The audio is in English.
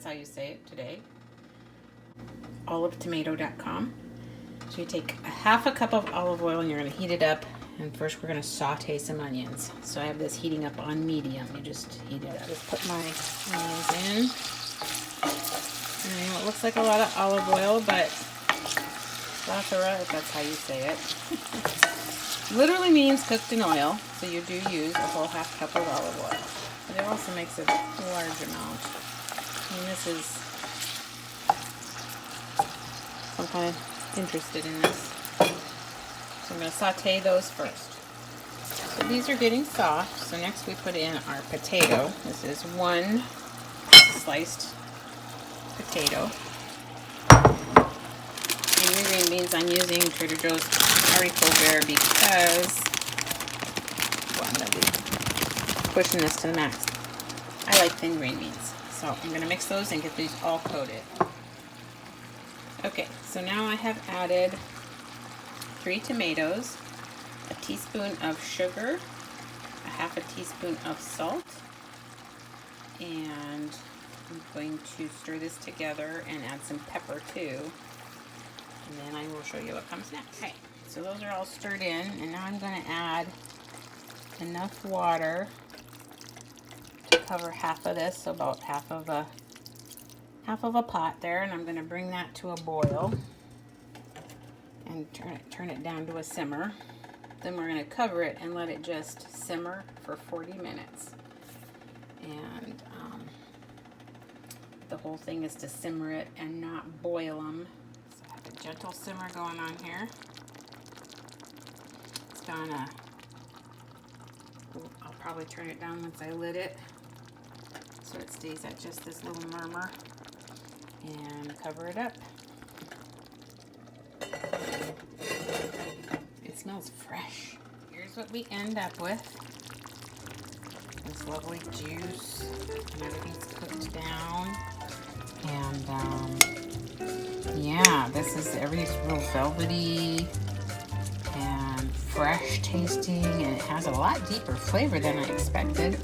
that's how you say it today. Olivetomato.com. So you take a half a cup of olive oil and you're going to heat it up. And first we're going to saute some onions. So I have this heating up on medium. You just heat it up. Just put my onions in. And I know it looks like a lot of olive oil, but Lathera, if that's how you say it, literally means cooked in oil. So you do use a whole half cup of olive oil. But it also makes a large amount. And this is, I'm kind of interested in this. So I'm going to saute those first. So these are getting soft. So next we put in our potato. This is one sliced potato. And the green beans, I'm using Trader Joe's haricot vert because, well, I'm going to be pushing this to the max. I like thin green beans. So I'm going to mix those and get these all coated. Okay, so now I have added 3 tomatoes, a teaspoon of sugar, a half a teaspoon of salt, and I'm going to stir this together and add some pepper too. And then I will show you what comes next. Okay, so those are all stirred in, and now I'm going to add enough water to cover half of this, so about half of a pot there, and I'm going to bring that to a boil and turn it down to a simmer. Then we're going to cover it and let it just simmer for 40 minutes. And the whole thing is to simmer it and not boil them. So I have a gentle simmer going on here. It's gonna, I'll probably turn it down once I lit it so it stays at just this little murmur. And cover it up. It smells fresh. Here's what we end up with. This lovely juice. And everything's cooked down. And yeah, everything's real velvety and fresh tasting, and it has a lot deeper flavor than I expected.